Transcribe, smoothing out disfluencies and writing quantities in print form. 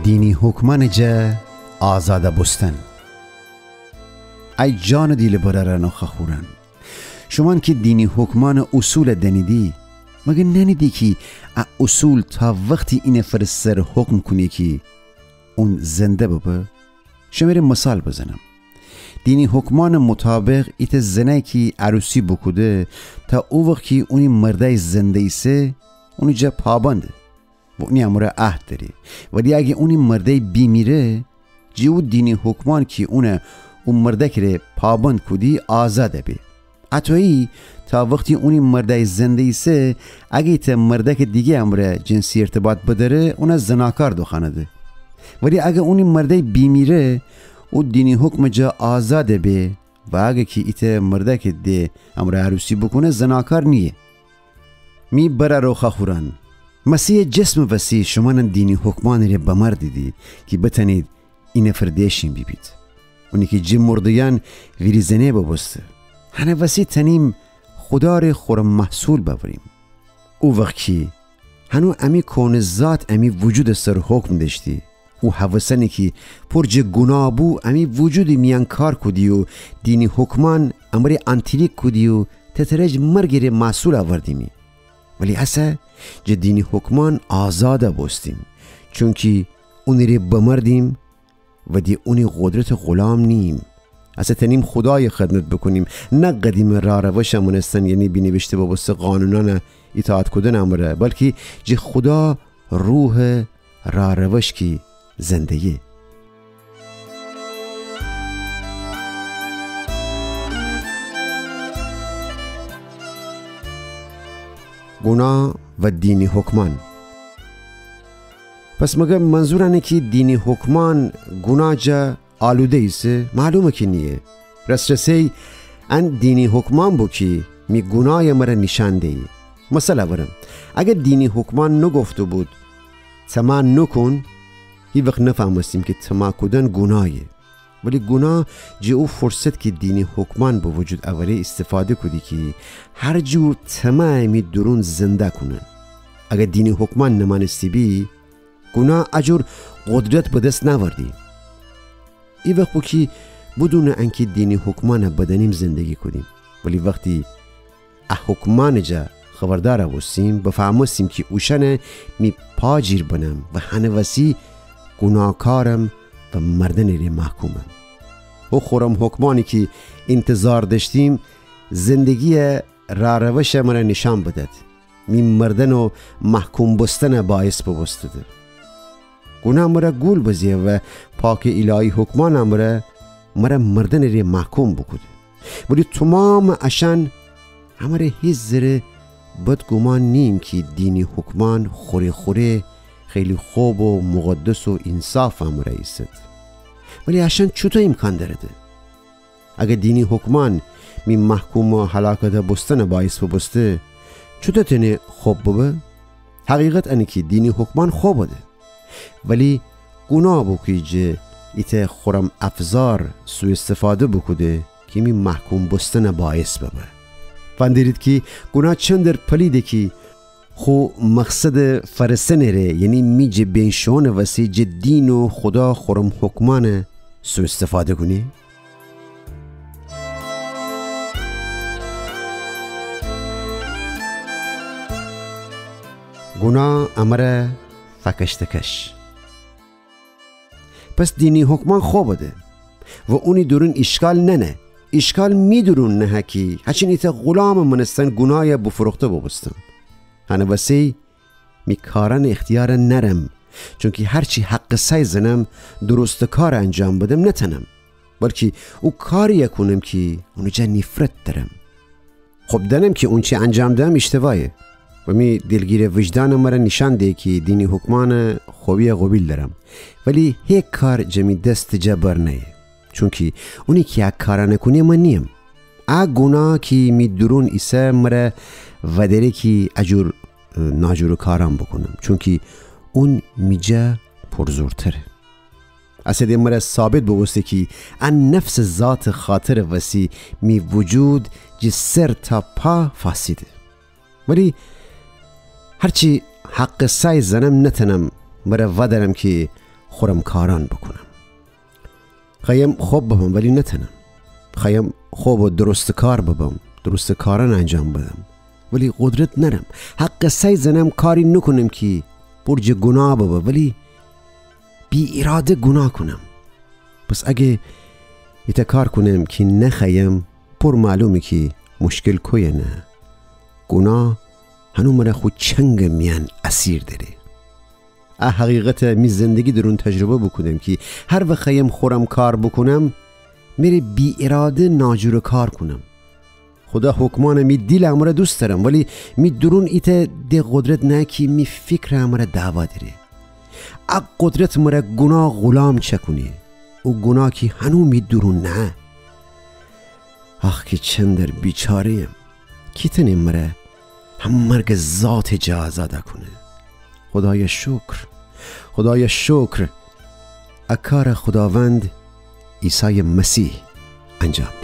دینی حکمان جا آزاده بستن. ای جان دیل برارن خخورن، شمان که دینی حکمان اصول دنیدی مگه ننیدی که اصول تا وقتی این فرستر حکم کنی که اون زنده ببه؟ شمیره مثال بزنم. دینی حکمان مطابق ایت زنه که عروسی بکوده تا او وقت که اونی مرده زنده ایسه اونی جا پابنده و اونی امره عهد داره، ولی اگه اونی مرده بیمیره جیو دینی حکمان که اون مرده که پابند کودی آزاده بی. اتوایی تا وقتی اونی مرده زنده ایسه اگه ایت مرده که دیگه امره جنسی ارتباط بداره اون زناکار دوخانه ده، ولی اگه اونی مرده بیمیره او دینی حکم جا آزاده بی و اگه که ایت مرده که ده امره عروسی بکنه زناکار نیه. می برا رو خخورن مسیح جسم وسیع شمانن دینی حکمان رو بمر دیدی که بتنید این فردیشین بیبید. اونی که جی مردیان ویری زنه ببسته هنه وسیع تنیم خدا رو خورم محصول بوریم. او وقت که هنو امی کون ذات امی وجود سر حکم داشتی او حوثنی که پرج گناه بو امی وجودی میان کار کدی و دینی حکمان امری انتریک کدی و تترج مرگیر محصول آوردیمی، ولی اصلا جه دینی حکمان آزاده بستیم چونکه اونی رو بمردیم و دی اونی قدرت غلام نیم. اصلا تنیم خدای خدمت بکنیم نه قدیم را روش همونستن، یعنی بینوشته بابست قانونان اطاعت کدن امره، بلکه جه خدا روح را روش کی زندگی. گناه و دینی حکمان. پس مگه منظور اینه که دینی حکمان گناه جا آلوده ایسه؟ معلومه که نیه. رسرسی ان دینی حکمان بو که می گناه مره نشانده ای. مثلا برم اگه دینی حکمان نگفته بود تما نکن، هی وقت نفهمستیم که تما کدن گناهیه، ولی گناه جه او فرصت که دینی حکمان به وجود اولی استفاده کدی که هر جور تما می درون زنده کنه. اگه دینی حکمان نمانستی بی گناه اجور قدرت به دست نوردی. ای وقت بو که بدون انکه دینی حکمان بدنیم زندگی کنیم، ولی وقتی حکمان جا خبردار بستیم بفهمستیم که اوشنه می پاجیر بنم و هنوسی گناهکارم و مردن ری محکومم. او خورم حکمانی که انتظار داشتیم زندگی را روش مرا نشان بدد، می مردن و محکوم بستن باعث ببستده. گناه مرا گول بزیه و پاک الهی حکمان مرا مردن ری محکوم بکده، ولی تمام اشان همه هیچ ذره بدگمان نیم که دینی حکمان خوره خیلی خوب و مقدس و انصاف امره ایست، ولی اشان چطور امکان داره؟ اگه دینی حکمان می محکوم و هلاکت بستن باعث بسته چطور تنه خوب ببه؟ حقیقت اینه که دینی حکمان خوب بده، ولی گناه بو که جه ایت خورم افزار سو استفاده بکده که می محکوم بستن باعث ببه. فندیرید که گناه چندر پلیده که خو مقصد فرستن ره، یعنی می جه بینشون وسی جه دین و خدا خورم حکمان سو استفاده کنی. گناه امره فکشتکش. پس دینی حکمان خوب ده و اونی درون اشکال نه اشکال می درون نه که هچین ایتا غلام منستن گناه بفروخته ببستم. هنه وسی می کارن اختیار نرم، چونکه هرچی حق سای زنم درست کار انجام بدم نتنم، بلکه او کاری کنم که اونو جا نفرت دارم. خب دنم که اون چی انجام دم اشتباهه و می دلگیر وجدانم مرا نشان ده که دینی حکمان خوبی قبیل دارم، ولی هیچ کار جمی دست جبر نه، چونکه اونی که یک کار نکنی من نیم. گناه که می درون ایسه مرا و داره که اجور ناجور کارم بکنم، چونکه اون میجا پرزورتره. اصلا مرا ثابت بوسته که ان نفس ذات خاطر وسی می وجود جسر تا پا فاسده، ولی هرچی حق سای زنم نتنم مرا ودارم که خورم کاران بکنم. خواهیم خوب ببم ولی نتنم. خواهیم خوب و درست کار ببم، درست کاران انجام بدم ولی قدرت نرم. حق سعی زنم کاری نکنم که برج گناه ببم ولی بی اراده گناه کنم. پس اگه ایتا کار کنم که نخواهیم، پر معلومه که مشکل کویه نه. گناه هنو مرا خود چنگ میان اسیر داره. حقیقت می زندگی درون تجربه بکنم که هر وقت خواهیم خورم کار بکنم میره بی اراده ناجور کار کنم. خدا حکمان می دیل امره دوست دارم ولی می درون ایتا ده قدرت نه که می فکر امره دعوا داره. قدرت مرا گناه غلام چکونه او گناه که هنو می درون نه. که چندر بیچاریم کی تنیم مرا هم مرگ ذات جا آزاده کنه. خدای شکر، خدای شکر اکار خداوند عیسی مسیح انجام